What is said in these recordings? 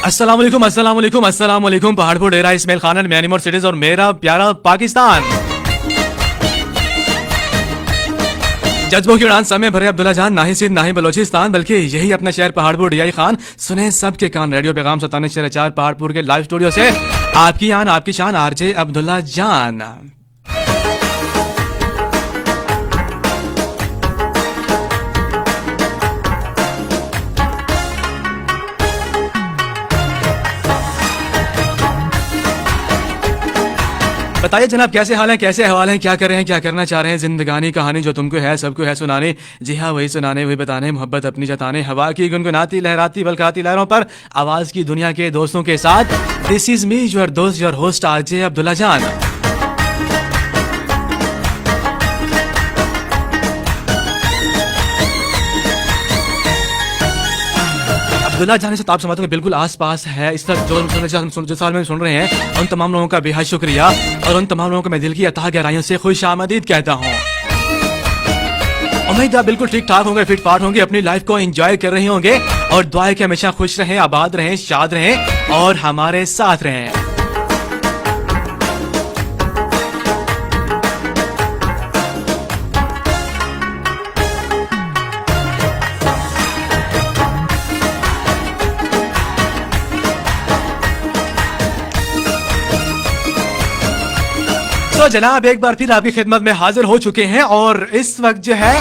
अस्सलाम वालेकुम, अस्सलाम वालेकुम, अस्सलाम वालेकुम। पहाड़पुर डेरा इस्माइल खान, म्यांमार सिटीज और मेरा प्यारा पाकिस्तान। जज्बों की उड़ान समय भरे अब्दुल्ला जान, ना ही सिंध ना ही बलोचिस्तान, बल्कि यही अपना शहर पहाड़पुर डियाई खान। सुने सबके कान रेडियो पैगाम 97.4 पहाड़पुर के लाइव स्टूडियो से आपकी आन आपकी शान आरजे अब्दुल्ला जान। बताइए जनाब, कैसे हाल है, कैसे अहवाल हैं, क्या कर रहे हैं, क्या करना चाह रहे हैं। जिंदगानी कहानी जो तुमको है सबको है सुनाने। जी हाँ, वही सुनाने, वही बताने, मोहब्बत अपनी जताने। हवा की गुनगुनाती लहराती बलखाती लहरों पर आवाज की दुनिया के दोस्तों के साथ। दिस इज मी योर दोस्त योर होस्ट आरजे अब्दुल्ला जान। अब्दुल्ला जाने से आप समातों के बिल्कुल आसपास है। इस तरह जो साल में सुन रहे हैं उन तमाम लोगों का बेहद शुक्रिया, और उन तमाम लोगों को मैं दिल की अथाह गहराइयों से खुश आमदीद कहता हूँ। उम्मीद आप बिल्कुल ठीक ठाक होंगे, फिट फाट होंगे, अपनी लाइफ को एंजॉय कर रहे होंगे, और दुआ है कि हमेशा खुश रहें, आबाद रहें, शाद रहें और हमारे साथ रहें। तो जनाब एक बार फिर आपकी खिदमत में हाजिर हो चुके हैं, और इस वक्त जो है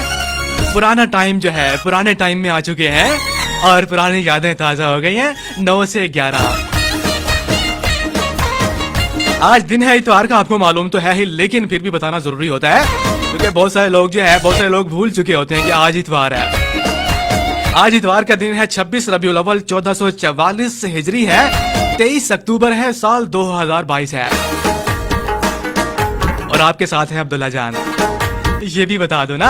पुराना टाइम जो है पुराने टाइम में आ चुके हैं, और पुरानी यादें ताजा हो गई हैं। 9 से 11 आज दिन है इतवार का, आपको मालूम तो है ही, लेकिन फिर भी बताना जरूरी होता है, क्योंकि बहुत सारे लोग भूल चुके होते हैं कि आज इतवार है। आज इतवार का दिन है 26 रबीउल अव्वल 1444 हिजरी है, 23 अक्टूबर है, साल 2022 है, और आपके साथ है अब्दुल्ला जान। ये भी बता दो ना।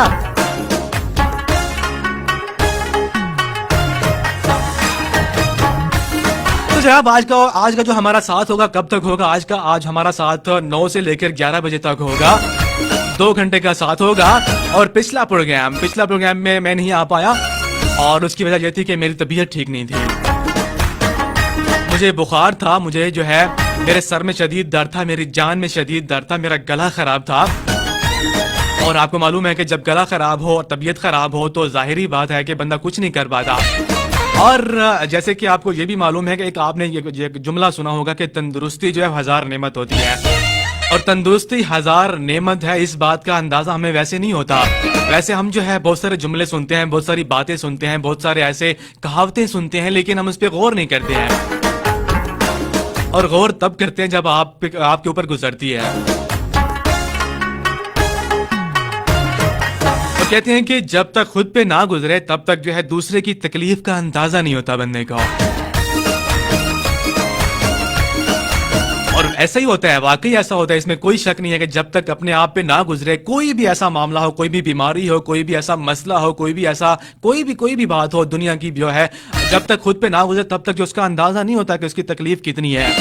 तो जनाब आज का जो हमारा साथ होगा कब तक होगा? आज हमारा साथ 9 से लेकर 11 बजे तक होगा, 2 घंटे का साथ होगा। और पिछला प्रोग्राम में मैं नहीं आ पाया, और उसकी वजह यह थी कि मेरी तबीयत ठीक नहीं थी, मुझे बुखार था, मुझे जो है मेरे सर में शदीद दर्द था, मेरी जान में शदीद दर्द था, मेरा गला खराब था। और आपको मालूम है कि जब गला खराब हो और तबीयत खराब हो तो जाहिरी बात है कि बंदा कुछ नहीं कर पाता। और जैसे कि आपको ये भी मालूम है कि एक आपने ये जुमला सुना होगा कि तंदुरुस्ती जो है 1000 नेमत होती है, और तंदुरुस्ती 1000 नेमत है, इस बात का अंदाजा हमें वैसे नहीं होता। वैसे हम जो है बहुत सारे जुमले सुनते हैं, बहुत सारी बातें सुनते हैं, बहुत सारे ऐसे कहावतें सुनते हैं, लेकिन हम उस पर गौर नहीं करते हैं, और गौर तब करते हैं जब आपके ऊपर गुजरती है। तो कहते हैं कि जब तक खुद पे ना गुजरे तब तक जो है दूसरे की तकलीफ का अंदाजा नहीं होता बंदे को। और ऐसा ही होता है, वाकई ऐसा होता है, इसमें कोई शक नहीं है कि जब तक अपने आप पे ना गुजरे कोई भी ऐसा मामला हो, कोई भी बीमारी हो, कोई भी ऐसा मसला हो, कोई भी बात हो दुनिया की जो है, जब तक खुद पे ना गुजरे तब तक जो उसका अंदाजा नहीं होता कि उसकी तकलीफ कितनी है।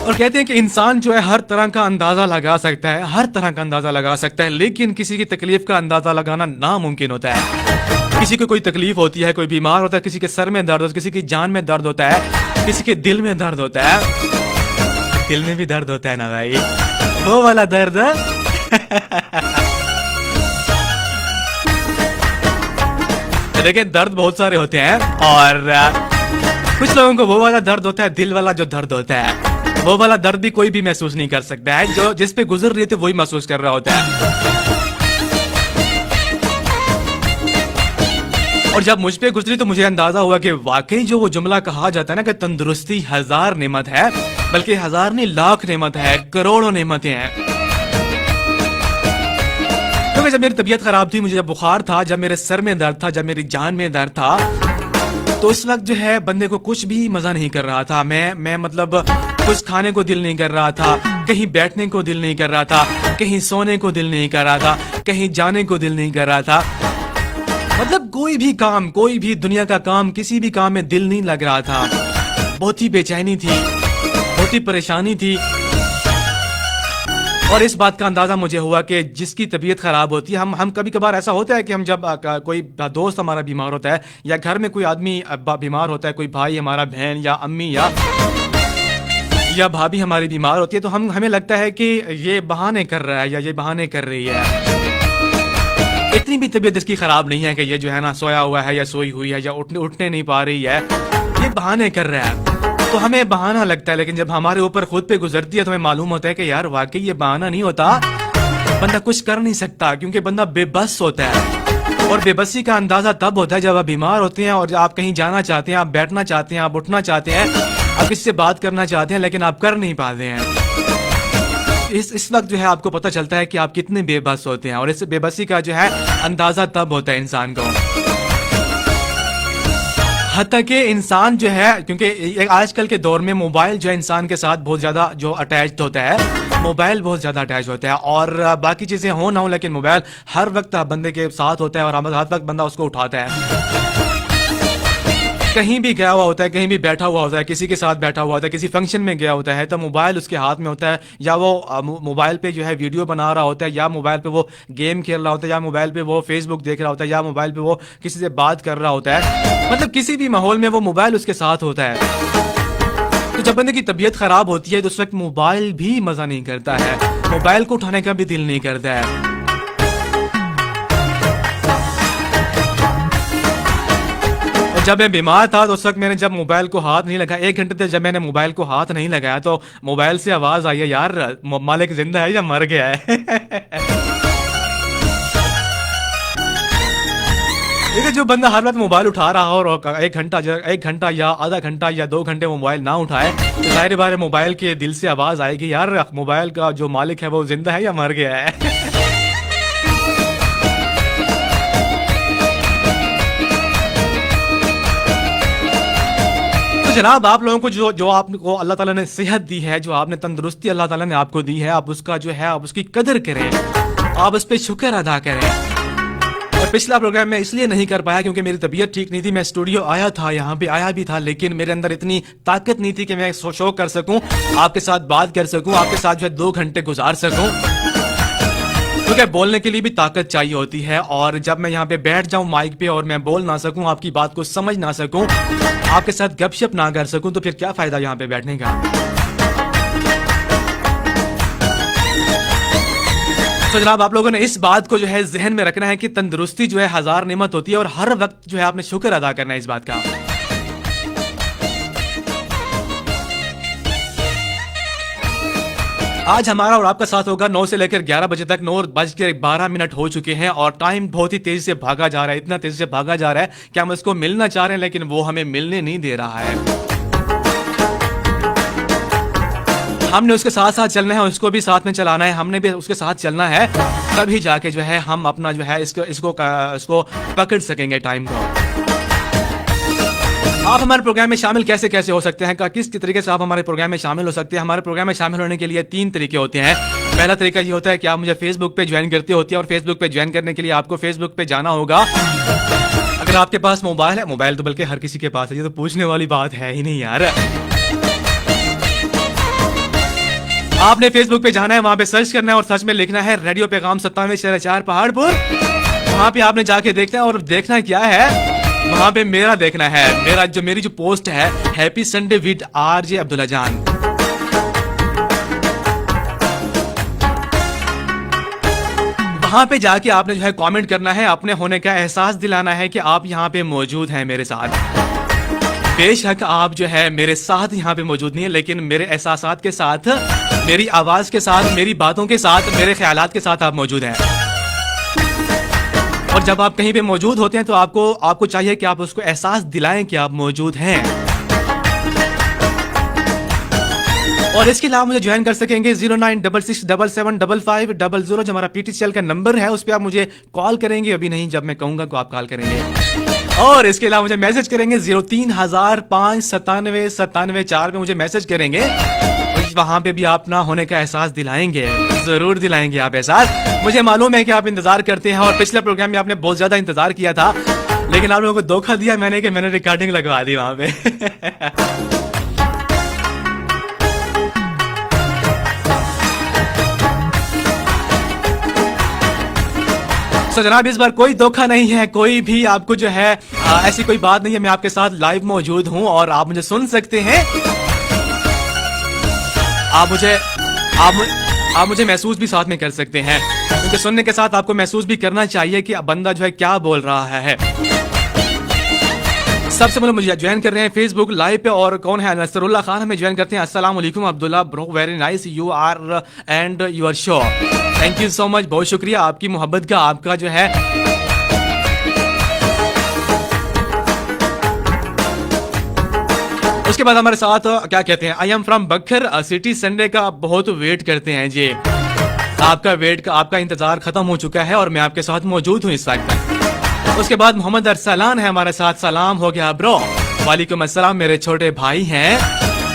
और कहते हैं कि इंसान जो है हर तरह का अंदाजा लगा सकता है, हर तरह का अंदाजा लगा सकता है, लेकिन किसी की तकलीफ का अंदाजा लगाना नामुमकिन होता है। किसी को कोई तकलीफ होती है, कोई बीमार होता है, किसी के सर में दर्द होता है, किसी की जान में दर्द होता है, किसी के दिल में दर्द होता है। दिल में भी दर्द होता है ना भाई, वो वाला दर्द। देखिए दर्द बहुत सारे होते हैं, और कुछ लोगों को वो वाला दर्द होता है, दिल वाला जो दर्द होता है, वो वाला दर्द भी कोई भी महसूस नहीं कर सकता है, जो जिस पे गुजर रही थी वही महसूस कर रहा होता है। और जब मुझ पे गुजरी तो मुझे अंदाजा हुआ कि वाकई जो वो जुमला कहा जाता है ना कि तंदुरुस्ती 1000 नेमत है, बल्कि 1000 नहीं लाख नेमत है, करोड़ों नेमतें हैं। क्योंकि जब मेरी तबीयत खराब थी, मुझे जब बुखार था, जब मेरे सर में दर्द था, जब मेरी जान में दर्द था, तो उस वक्त जो है बंदे को कुछ भी मजा नहीं कर रहा था। मैं मतलब कुछ खाने को दिल नहीं कर रहा था, कहीं बैठने को दिल नहीं कर रहा था, कहीं सोने को दिल नहीं कर रहा था, कहीं जाने को दिल नहीं कर रहा था। मतलब कोई भी काम, कोई भी दुनिया का काम, किसी भी काम में दिल नहीं लग रहा था। बहुत ही बेचैनी थी, बहुत ही परेशानी थी। और इस बात का अंदाजा मुझे हुआ कि जिसकी तबीयत खराब होती है, हम कभी कभार ऐसा होता है कि हम जब कोई दोस्त हमारा बीमार होता है या घर में कोई आदमी बीमार होता है, कोई भाई हमारा, बहन या अम्मी या भाभी हमारी बीमार होती है, तो हमें लगता है कि ये बहाने कर रहा है या ये बहाने कर रही है। इतनी भी तबीयत इसकी खराब नहीं है कि ये जो है ना सोया हुआ है या सोई हुई है या उठने नहीं पा रही है, ये बहाने कर रहा है। तो हमें बहाना लगता है, लेकिन जब हमारे ऊपर खुद पे गुजरती है तो हमें मालूम होता है कि यार वाकई ये बहाना नहीं होता। बंदा कुछ कर नहीं सकता क्योंकि बंदा बेबस होता है। और बेबसी का अंदाजा तब होता है जब आप बीमार होते हैं और आप कहीं जाना चाहते हैं, आप बैठना चाहते हैं, आप उठना चाहते हैं, आप किसी से बात करना चाहते हैं, लेकिन आप कर नहीं पाते हैं। इस वक्त जो है आपको पता चलता है कि आप कितने बेबस होते हैं। और इस बेबसी का जो है अंदाजा तब होता है इंसान को। हत्ता कि इंसान जो है, क्योंकि आजकल के दौर में मोबाइल जो है इंसान के साथ बहुत ज्यादा जो अटैच्ड होता है, मोबाइल बहुत ज्यादा अटैच होता है। और बाकी चीजें हो ना हो, लेकिन मोबाइल हर वक्त बंदे के साथ होता है और हर वक्त बंदा उसको उठाता है। कहीं भी गया हुआ होता है, कहीं भी बैठा हुआ होता है, किसी के साथ बैठा हुआ होता है, किसी फंक्शन में गया होता है, तो मोबाइल उसके हाथ में होता है, या वो मोबाइल पे जो है वीडियो बना रहा होता है, या मोबाइल पे वो गेम खेल रहा होता है, या मोबाइल पे वो फेसबुक देख रहा होता है, या मोबाइल पे वो किसी से बात कर रहा होता है। मतलब किसी भी माहौल में वो मोबाइल उसके साथ होता है। तो जब बंदे की तबीयत खराब होती है तो उस वक्त मोबाइल भी मजा नहीं करता है, मोबाइल को उठाने का भी दिल नहीं करता है। जब मैं बीमार था तो उस वक्त मैंने जब मोबाइल को हाथ नहीं लगाया, 1 घंटे तक जब मैंने मोबाइल को हाथ नहीं लगाया, तो मोबाइल से आवाज आई है, यार मालिक जिंदा है या मर गया है। देखिए, जो बंदा हर वक्त मोबाइल उठा रहा हो और 1 घंटा या आधा घंटा या 2 घंटे मोबाइल ना उठाए, तो जाहिर बार मोबाइल के दिल से आवाज आएगी, यार मोबाइल का जो मालिक है वो जिंदा है या मर गया है। जनाब, आप लोगों को जो आपको अल्लाह ताला ने सेहत दी है, जो आपने तंदुरुस्ती अल्लाह ताला ने आपको दी है, आप उसका जो है आप उसकी कदर करें, आप उस पर शुक्र अदा करें। और पिछला प्रोग्राम मैं इसलिए नहीं कर पाया क्योंकि मेरी तबीयत ठीक नहीं थी। मैं स्टूडियो आया था, यहाँ पे आया भी था, लेकिन मेरे अंदर इतनी ताकत नहीं थी कि मैं शो कर सकूं, आपके साथ बात कर सकूं, आपके साथ जो है 2 घंटे गुजार सकूं। क्योंकि बोलने के लिए भी ताकत चाहिए होती है, और जब मैं यहाँ पे बैठ जाऊं माइक पे और मैं बोल ना सकूं, आपकी बात को समझ ना सकूं, आपके साथ गपशप ना कर सकूं, तो फिर क्या फायदा यहाँ पे बैठने का। तो जनाब, आप लोगों ने इस बात को जो है जहन में रखना है कि तंदुरुस्ती जो है 1000 नेमत होती है, और हर वक्त जो है आपने शुक्र अदा करना है इस बात का। आज हमारा और आपका साथ होगा 9 से लेकर 11 बजे तक। 9:12 हो चुके हैं और टाइम बहुत ही तेजी से भागा जा रहा है, इतना तेजी से भागा जा रहा है कि हम उसको मिलना चाह रहे हैं, लेकिन वो हमें मिलने नहीं दे रहा है। हमने उसके साथ साथ चलना है, उसको भी साथ में चलाना है, हमने भी उसके साथ चलना है, तभी जाके जो है हम अपना जो है इसको पकड़ सकेंगे टाइम को। आप हमारे प्रोग्राम में शामिल कैसे कैसे हो सकते हैं, किस तरीके से आप हमारे प्रोग्राम में शामिल हो सकते हैं। हमारे प्रोग्राम में शामिल होने के लिए 3 तरीके होते हैं। पहला तरीका ये होता है कि आप मुझे फेसबुक पे ज्वाइन करते होती है, और फेसबुक पे ज्वाइन करने के लिए आपको फेसबुक पे जाना होगा। अगर आपके पास मोबाइल है, मोबाइल तो बल्कि हर किसी के पास है, ये तो पूछने वाली बात है ही नहीं यार। आपने फेसबुक पे जाना है, वहां पे सर्च करना है और सर्च में लिखना है रेडियो पैगाम 97.4 पहाड़पुर। वहां पे आपने जाके देखना है, और देखना क्या है, वहां पे मेरा देखना है, मेरी जो पोस्ट है, happy Sunday with RJ Abdullah जान। वहां पे जाके आपने जो है कमेंट करना है, अपने होने का एहसास दिलाना है कि आप यहाँ पे मौजूद हैं मेरे साथ। बेशक आप जो है मेरे साथ यहाँ पे मौजूद नहीं है, लेकिन मेरे एहसासात के साथ, मेरी आवाज के साथ, मेरी बातों के साथ, मेरे ख्यालात के साथ आप मौजूद हैं। और जब आप कहीं पे मौजूद होते हैं तो आपको चाहिए कि आप उसको एहसास दिलाएं कि आप मौजूद हैं। और इसके अलावा मुझे ज्वाइन कर सकेंगे 0966775500, जो हमारा PTCL का नंबर है, उस पर आप मुझे कॉल करेंगे, अभी नहीं, जब मैं कहूंगा तो आप कॉल करेंगे। और इसके अलावा मुझे मैसेज करेंगे 03,597-97-4 पे मुझे मैसेज करेंगे। वहां पे भी आप ना होने का एहसास दिलाएंगे, जरूर दिलाएंगे आप एहसास। मुझे मालूम है कि आप इंतजार करते हैं, और पिछले प्रोग्राम में आपने बहुत ज्यादा इंतजार किया था लेकिन आप लोगों को धोखा दिया मैंने कि मैंने रिकॉर्डिंग लगवा दी वहां पे। तो जनाब इस बार कोई धोखा नहीं है, कोई भी आपको जो है ऐसी कोई बात नहीं है। मैं आपके साथ लाइव मौजूद हूं और आप मुझे सुन सकते हैं। आप मुझे महसूस भी साथ में कर सकते हैं, क्योंकि सुनने के साथ आपको महसूस भी करना चाहिए कि बंदा जो है क्या बोल रहा है। सबसे पहले मुझे ज्वाइन कर रहे हैं फेसबुक लाइव पे, और कौन है? नसरुल्लाह खान हमें ज्वाइन करते हैं। अस्सलाम वालेकुम Abdullah bro, very nice you are and your show, thank you so much, बहुत शुक्रिया आपकी मोहब्बत का, आपका जो है। उसके बाद हमारे साथ क्या कहते हैं, आई एम फ्रॉम बखर सिटी, संडे का बहुत वेट करते हैं जी। आपका इंतजार खत्म हो चुका है और मैं आपके साथ मौजूद हूँ इस वक्त। उसके बाद मोहम्मद अरसलान है हमारे साथ, सलाम हो गया ब्रो। वालेकुम अस्सलाम, मेरे छोटे भाई हैं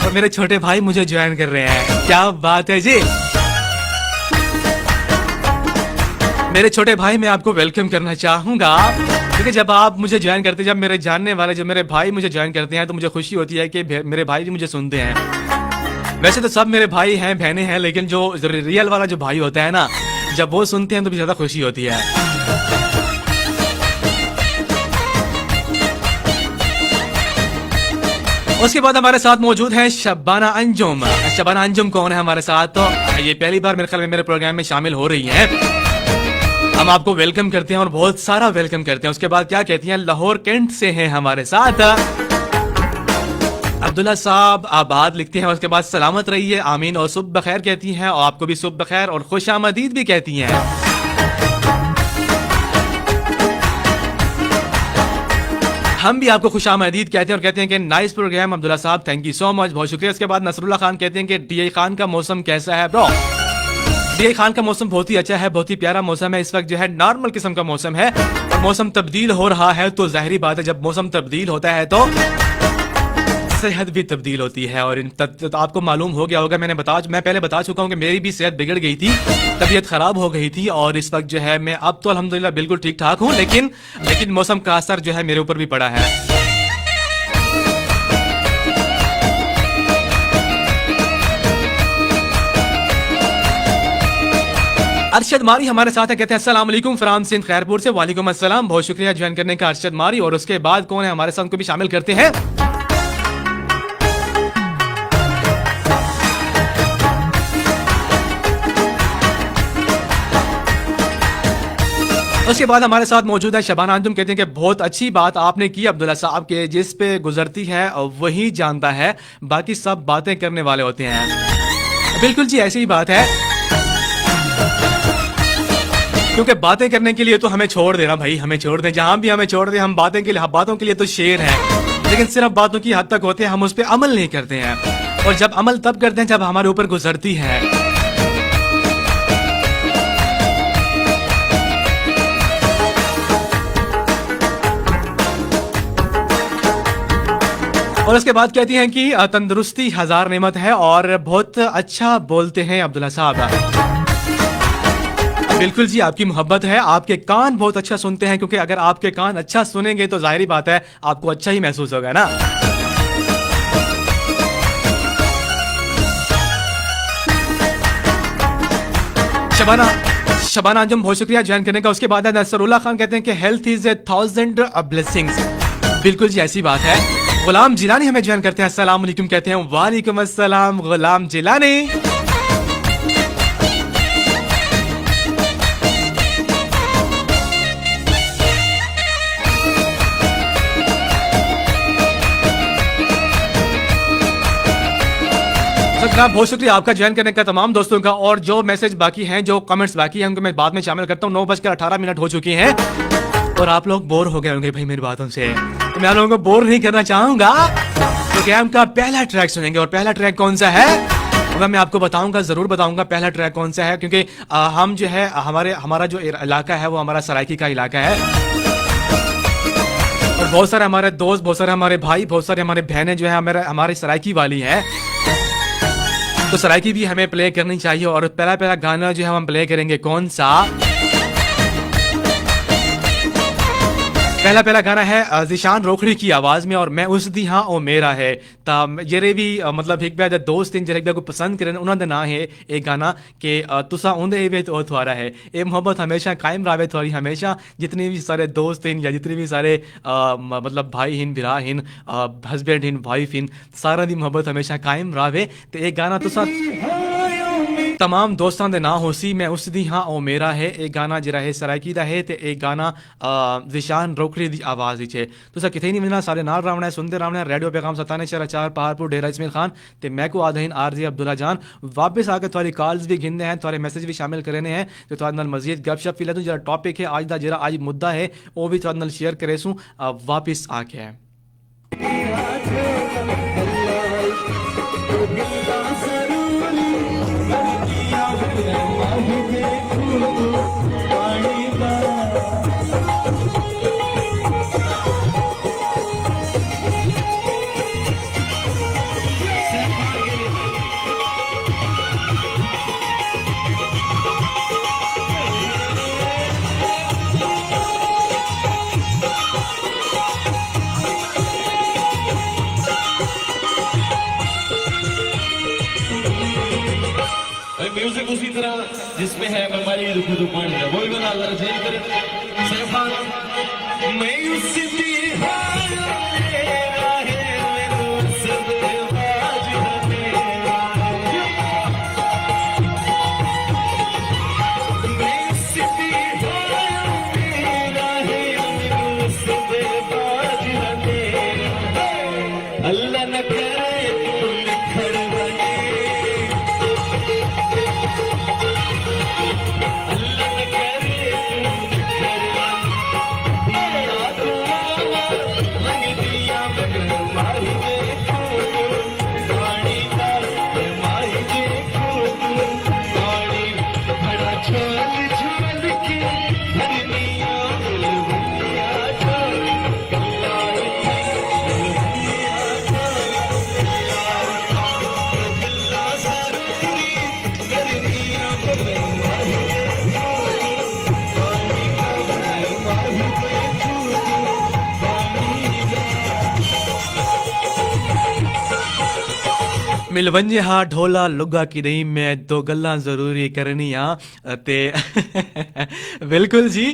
और मेरे छोटे भाई मुझे ज्वाइन कर रहे हैं, क्या बात है जी। मेरे छोटे भाई मैं आपको वेलकम करना चाहूंगा, क्योंकि जब आप मुझे ज्वाइन करते हैं, जब मेरे जानने वाले, जब मेरे भाई मुझे ज्वाइन करते हैं, तो मुझे खुशी होती है कि मेरे भाई भी मुझे सुनते हैं। वैसे तो सब मेरे भाई हैं, बहनें हैं, लेकिन जो रियल वाला जो भाई होता है ना, जब वो सुनते हैं तो भी ज्यादा खुशी होती है। उसके बाद हमारे साथ मौजूद है शबाना अंजुम। शबाना अंजुम कौन है हमारे साथ? तो ये पहली बार मेरे ख्याल में मेरे प्रोग्राम में शामिल हो रही है। हम आपको वेलकम करते हैं और बहुत सारा वेलकम करते हैं। उसके बाद क्या कहती हैं, लाहौर कैंट से हैं हमारे साथ अब्दुल्ला साहब, आबाद लिखते हैं। उसके बाद सलामत रहिए, आमीन, और सुबह बखैर कहती हैं, और आपको भी सुबह बखैर और खुश आमदीद भी कहती हैं। हम भी आपको खुश आमदीद कहते हैं और कहते हैं कि नाइस प्रोग्राम अब्दुल्ला साहब, थैंक यू सो मच, बहुत शुक्रिया। उसके बाद नसरुल्लाह खान कहते हैं कि डीआई खान का मौसम कैसा है ब्रो? डीआई खान का मौसम बहुत ही अच्छा है, बहुत ही प्यारा मौसम है। इस वक्त जो है नॉर्मल किस्म का मौसम है, और मौसम तब्दील हो रहा है, तो जाहिर बात है जब मौसम तब्दील होता है तो सेहत भी तब्दील होती है। और तो आपको मालूम हो गया होगा, मैं पहले बता चुका हूं कि मेरी भी सेहत बिगड़ गई थी, तबीयत खराब हो गई थी, और इस वक्त जो है मैं अब तो अल्हम्दुलिल्लाह बिल्कुल ठीक ठाक हूं, लेकिन मौसम का असर जो है मेरे ऊपर भी पड़ा है। अरशद मारी हमारे साथ है, कहते हैं अस्सलाम वालेकुम फराम सिंध खैरपुर से। वालेकुम अस्सलाम, बहुत शुक्रिया ज्वाइन करने का अरशद मारी। और उसके बाद कौन है हमारे साथ, को भी शामिल करते हैं। उसके बाद हमारे साथ मौजूद है शबाना अंजुम, कहते हैं कि बहुत अच्छी बात आपने की अब्दुल्ला साहब, के जिस पे गुजरती है वही जानता है, बाकी सब बातें करने वाले होते हैं। बिल्कुल जी, ऐसी ही बात है, क्योंकि बातें करने के लिए तो हमें छोड़ देना भाई, हमें छोड़ दें, जहां भी हमें छोड़ दें, हम बातों के लिए तो शेर हैं, लेकिन सिर्फ बातों की हद तक होते हैं, हम उस पर अमल नहीं करते हैं। और जब अमल तब करते हैं जब हमारे ऊपर गुजरती है। और उसके बाद कहती हैं कि तंदुरुस्ती हजार नेमत है और बहुत अच्छा बोलते हैं अब्दुल्ला साहब। बिल्कुल जी, आपकी मोहब्बत है, आपके कान बहुत अच्छा सुनते हैं, क्योंकि अगर आपके कान अच्छा सुनेंगे तो जाहिर बात है आपको अच्छा ही महसूस होगा ना। शबाना अंजुम, बहुत शुक्रिया ज्वाइन करने का। उसके बाद नसरुल्लाह खान कहते हैं कि हेल्थ इज ए 1000 ब्लेसिंग्स। बिल्कुल जी, ऐसी बात है। गुलाम जिलानी हमें ज्वाइन करते हैं, अस्सलाम वालेकुम कहते हैं। वालेकुम अस्सलाम गुलाम जिलानी। बहुत शुक्रिया आपका ज्वाइन करने का, तमाम दोस्तों का। और जो मैसेज बाकी हैं, जो कमेंट्स बाकी हैं, उनको मैं बाद में शामिल करता हूँ। 9:18 हो चुकी हैं और आप लोग बोर हो गए होंगे भाई मेरी बातों से, तो मैं आप लोगों को बोर नहीं करना चाहूंगा। तो प्रोग्राम का पहला ट्रैक सुनेंगे, और पहला ट्रैक कौन सा है वह मैं आपको बताऊंगा, जरूर बताऊंगा पहला ट्रैक कौन सा है, क्योंकि हम जो है हमारा जो इलाका है वो हमारा सराइकी का इलाका है, और बहुत सारे हमारे दोस्त, बहुत सारे हमारे भाई, बहुत सारे हमारे बहनें जो है हमारी सराइकी वाली है, तो सराइकी भी हमें प्ले करनी चाहिए। और पहला गाना जो है हम प्ले करेंगे कौन सा, पहला पहला गाना है ज़ीशान रोखड़ी की आवाज़ में, और मैं उस दी हाँ ओ मेरा है ता जेरे भी मतलब एक बार दोस्त इन जेरे को पसंद करें उन्होंने ना है एक गाना के तुसा उंदे वे तो थोड़ा है ये मोहब्बत हमेशा कायम रहे थोड़ी हमेशा जितने भी सारे दोस्त हैं या जितने भी सारे मतलब भाई हिन बिरा हिन हस्बैंड हिन वाइफ हिन सारा दी मोहब्बत हमेशा कायम रहे। तो एक गाना तुसा तमाम दोस्तां दे ना होसी मैं उस दी हाँ ओ मेरा है एक गाना जरा है सरायकी दा है ते एक गाना ज़ीशान रोखड़ी दी आवाज़ विच है। तुसा किथे नहीं मिलना सारे नाल रावना है सुनते रावना है रेडियो पैगाम 97.4 पहाड़पुर डेरा इस्माइल खान ते मैं को आदहीन आरजे अब्दुल्ला जान वापस आके थोड़ी कॉल्स भी गिनने हैं थोड़े मैसेज भी शामिल करने हैं तो थोड़े नाल मजीद गपशप फिलहाल तो जरा टॉपिक है आज दा जरा आज मुद्दा है वो भी थोड़े नाल शेयर करे सूं वापस आके है। म्यूजिक उसी तरह जिसमें है हमारी दुखू दुकान है वो भी बना जरा चेंज करें सैफान मैं उसी अल्लाह न करे मिलवंजे हाँ ढोला लुगा की नहीं मैं दो गल्ला जरूरी करनी आ ते बिल्कुल जी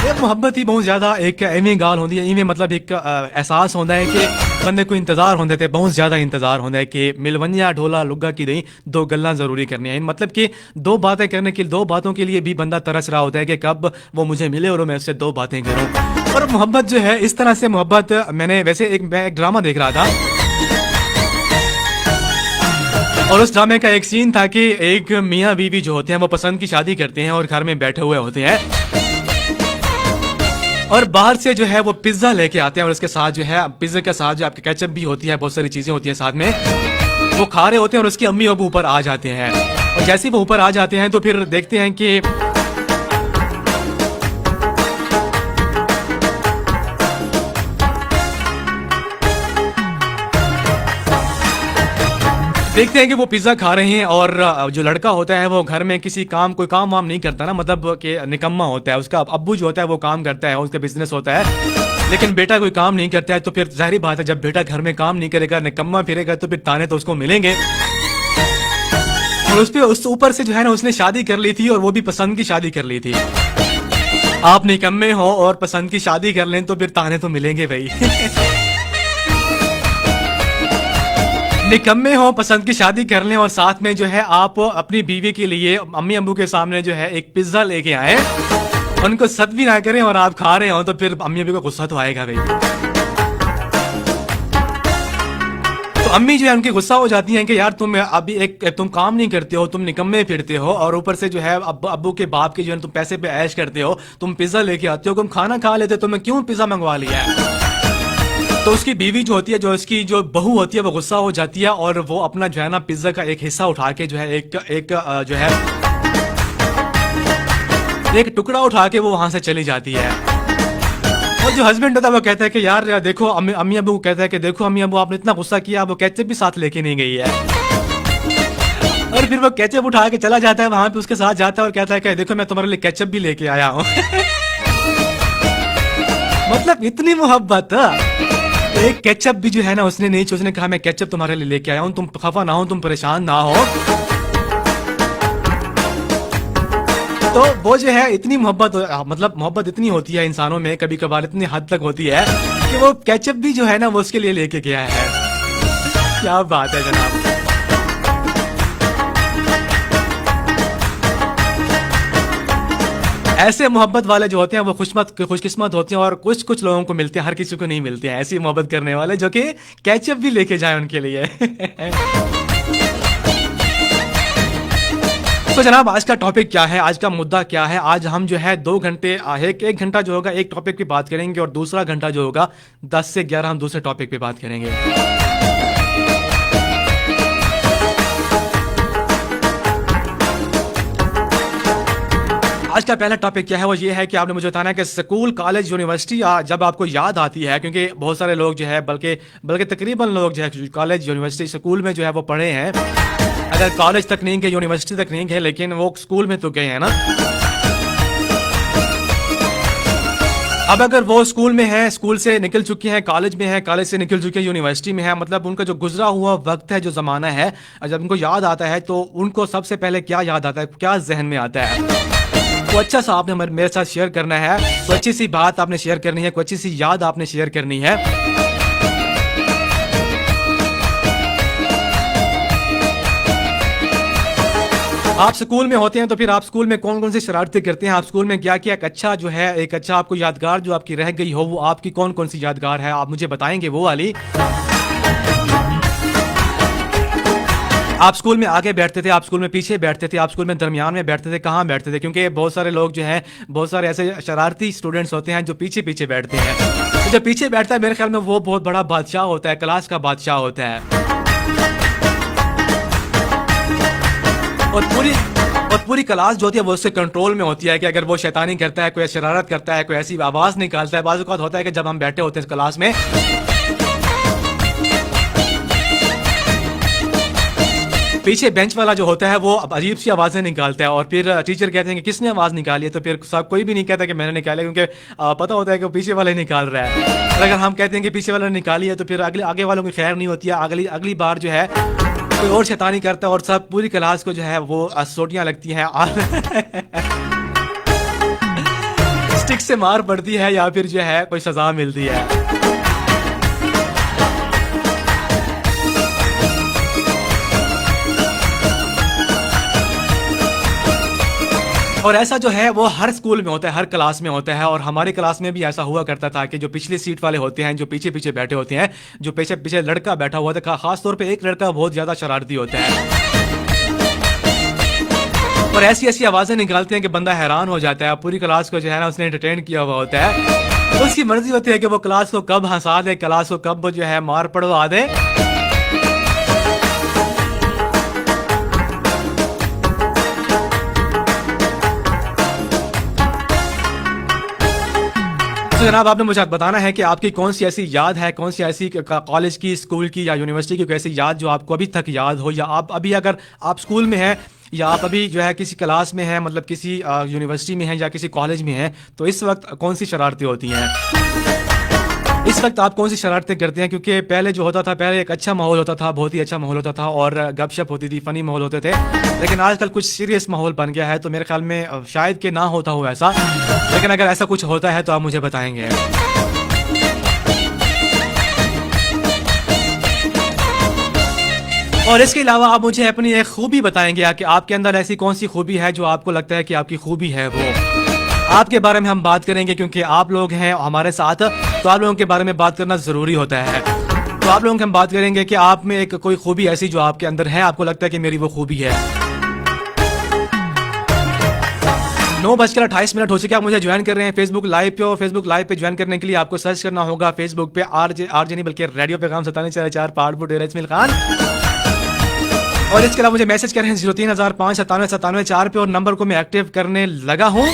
ये मोहब्बत ही बहुत ज्यादा एक एवें गाल होती है इवें मतलब एक एहसास होता है कि बंदे को इंतजार होते थे बहुत ज्यादा इंतजार होता है कि मिलवंजा ढोला लुगा की नहीं दो गल्ला जरूरी करनी है मतलब कि दो बातें करने के दो बातों के लिए भी बंदा तरस रहा होता है कि कब वो मुझे मिले और मैं उससे दो बातें करूं। और मोहब्बत जो है इस तरह से मोहब्बत मैंने वैसे मैं एक ड्रामा देख रहा था और उस ड्रामे का एक सीन था कि एक मियाँ बीवी जो होते हैं वो पसंद की शादी करते हैं और घर में बैठे हुए होते हैं और बाहर से जो है वो पिज्जा लेके आते हैं और उसके साथ जो है पिज्जा के साथ जो आपके केचप भी होती है बहुत सारी चीजें होती हैं साथ में वो खा रहे होते हैं और उसकी अम्मी अब ऊपर आ जाते हैं और जैसे ही वो ऊपर आ जाते हैं तो फिर देखते हैं कि देखते हैं कि वो पिज्जा खा रहे हैं और जो लड़का होता है वो घर में किसी काम कोई काम वाम नहीं करता ना मतलब कि निकम्मा होता है उसका अब्बू जो होता है वो काम करता है उसका बिजनेस होता है लेकिन बेटा कोई काम नहीं करता है तो फिर जाहिर बात है जब बेटा घर में काम नहीं करेगा निकम्मा फिरेगा तो फिर ताने तो उसको मिलेंगे और उस पे उस ऊपर से जो है ना उसने शादी कर ली थी और वो भी पसंद की शादी कर ली थी। आप निकम्मे हो और पसंद की शादी कर लें तो फिर ताने तो मिलेंगे भाई निकम्मे हो पसंद की शादी कर लें और साथ में जो है आप अपनी बीवी के लिए अम्मी अम्बू के सामने जो है एक पिज्जा लेके आए उनको सद भी ना करें और आप खा रहे हो तो फिर अम्मी अम्बू को गुस्सा तो आएगा भाई। तो अम्मी जो है उनकी गुस्सा हो जाती हैं कि यार तुम अभी तुम काम नहीं करते हो तुम निकम्मे फिरते हो और ऊपर से जो है अब्बू के बाप के जो है तुम पैसे पे ऐश करते हो तुम पिज्जा लेके आते हो तुम खाना खा लेते हो तुम्हें क्यों पिज्जा मंगवा लिया है। तो उसकी बीवी जो होती है जो उसकी जो बहू होती है वो गुस्सा हो जाती है और वो अपना जो है ना पिज्जा का एक हिस्सा उठा के जो है एक जो है एक टुकड़ा उठा के वो वहां से चली जाती है। और जो हस्बैंड होता है वो कहता है कि यार देखो अम्मी अबू कहता है कि देखो अम्मी अबू आपने इतना गुस्सा किया वो केचप भी साथ लेके नहीं गई है। और फिर वो केचप उठा के चला जाता है वहां पे, उसके साथ जाता है और कहता है कि देखो मैं तुम्हारे लिए केचप भी लेके आया हूँ। मतलब इतनी मोहब्बत। एक केचप भी जो है ना उसने नहीं, उसने कहा मैं केचप तुम्हारे लिए लेके आया हूँ, तुम खफा ना हो, तुम परेशान ना हो। तो वो जो है इतनी मोहब्बत, मतलब मोहब्बत इतनी होती है इंसानों में, कभी कभार इतनी हद तक होती है कि वो केचप भी जो है ना वो उसके लिए लेके गया है। क्या बात है जनाब। ऐसे मोहब्बत वाले जो होते हैं वो खुशकिस्मत होते हैं, और कुछ कुछ लोगों को मिलते हैं, हर किसी को नहीं मिलते हैं ऐसी मोहब्बत करने वाले जो कि केचप भी लेके जाए उनके लिए। तो जनाब आज का टॉपिक क्या है, आज का मुद्दा क्या है? आज हम जो है 2 घंटे, एक घंटा जो होगा एक टॉपिक पे बात करेंगे, और दूसरा घंटा जो होगा 10 से 11 हम दूसरे टॉपिक पे बात करेंगे। आज का पहला टॉपिक क्या है, वो ये है कि आपने मुझे बताना है कि स्कूल, कॉलेज, यूनिवर्सिटी जब आपको याद आती है, क्योंकि बहुत सारे लोग जो है, बल्कि तकरीबन लोग जो है कॉलेज, यूनिवर्सिटी, स्कूल में जो है वो पढ़े हैं। अगर कॉलेज तक नहीं गए, यूनिवर्सिटी तक नहीं गए, लेकिन वो स्कूल में तो गए हैं ना। अब अगर वो स्कूल में है, स्कूल से निकल चुके हैं, कॉलेज में है, कॉलेज से निकल चुके हैं, यूनिवर्सिटी में है, मतलब उनका जो गुजरा हुआ वक्त है, जो जमाना है, जब उनको याद आता है तो उनको सबसे पहले क्या याद आता है, क्या जहन में आता है? तो अच्छा सा आपने मेरे साथ शेयर करना है, कोई अच्छी सी बात आपने शेयर करनी है, कोई अच्छी सी याद आपने शेयर करनी है। आप स्कूल में होते हैं तो फिर आप स्कूल में कौन कौन सी शरारतें करते हैं, आप स्कूल में क्या किया, एक अच्छा जो है, एक अच्छा आपको यादगार जो आपकी रह गई हो, वो आपकी कौन कौन सी यादगार है, आप मुझे बताएंगे वो वाली। आप स्कूल में आगे बैठते थे, आप स्कूल में पीछे बैठते थे, आप स्कूल में दरमियान में बैठते थे, कहाँ बैठते थे? क्योंकि बहुत सारे लोग जो हैं, बहुत सारे ऐसे शरारती स्टूडेंट्स होते हैं जो पीछे पीछे बैठते हैं। तो जो पीछे बैठता है मेरे ख्याल में वो बहुत बड़ा बादशाह होता है, क्लास का बादशाह होता है। और पूरी क्लास जो होती है वो उसके कंट्रोल में होती है कि अगर वो शैतानी करता है, कोई शरारत करता है, कोई ऐसी आवाज निकालता है। बाज़ औक़ात होता है कि जब हम बैठे होते हैं क्लास में, पीछे बेंच वाला जो होता है वो अजीब सी आवाजें निकालता है, और फिर टीचर कहते हैं कि किसने आवाज निकाली है, तो फिर सब कोई भी नहीं कहता कि मैंने निकाली, क्योंकि पता होता है कि वो पीछे वाले निकाल रहा है। और अगर हम कहते हैं कि पीछे वाले ने निकाली है तो फिर आगे वालों की खैर नहीं होती है। अगली बार जो है कोई और शैतानी करता है, और सब पूरी क्लास को जो है वो सोटियां लगती हैं, स्टिक से मार पड़ती है, या फिर जो है कोई सजा मिलती है। और ऐसा जो है वो हर स्कूल में होता है, हर क्लास में होता है, और हमारी क्लास में भी ऐसा हुआ करता था कि जो पिछली सीट वाले होते हैं, जो पीछे पीछे बैठे होते हैं, जो पीछे पीछे लड़का बैठा हुआ था, खास तौर पे एक लड़का बहुत ज्यादा शरारती होता है, और ऐसी ऐसी आवाजें निकालते हैं कि बंदा हैरान हो जाता है। पूरी क्लास को जो है ना उसने एंटरटेन किया हुआ होता है, उसकी मर्जी होती है कि वो क्लास को कब हंसा दे, क्लास को कब जो है मार पड़वा दे। तो जनाब आपने मुझे बताना है कि आपकी कौन सी ऐसी याद है, कौन सी ऐसी कॉलेज की, स्कूल की या यूनिवर्सिटी की कोई ऐसी याद जो आपको अभी तक याद हो, या आप अभी अगर आप स्कूल में हैं, या आप अभी जो है किसी क्लास में हैं, मतलब किसी यूनिवर्सिटी में हैं या किसी कॉलेज में हैं, तो इस वक्त कौन सी शरारतें होती हैं, इस वक्त आप कौन सी शरारतें करते हैं? क्योंकि पहले जो होता था, पहले एक अच्छा माहौल होता था, बहुत ही अच्छा माहौल होता था, और गपशप होती थी, फनी माहौल होते थे, लेकिन आजकल कुछ सीरियस माहौल बन गया है। तो मेरे ख्याल में शायद कि ना होता हो ऐसा, लेकिन अगर ऐसा कुछ होता है तो आप मुझे बताएंगे। और इसके अलावा आप मुझे अपनी एक खूबी बताएंगे कि आपके अंदर ऐसी कौन सी खूबी है जो आपको लगता है कि आपकी खूबी है, वो आपके बारे में हम बात करेंगे, क्योंकि आप लोग हैं हमारे साथ, तो आप लोगों के बारे में बात करना जरूरी होता है। तो आप लोगों की हम बात करेंगे कि आप में एक कोई खूबी ऐसी जो आपके अंदर है, आपको लगता है कि मेरी वो खूबी है। 9:28 हो चुके, आप मुझे ज्वाइन कर रहे हैं फेसबुक लाइव पे, और फेसबुक लाइव पे ज्वाइन करने के लिए आपको सर्च करना होगा फेसबुक पे आरजे नहीं बल्कि रेडियो पे काम 97.4 पहाड़पुर डेरा इस्माइल खान। और इसके अलावा मुझे मैसेज कर रहे हैं 03,005 97 97 4 पे, और नंबर को मैं एक्टिव करने लगा हूं।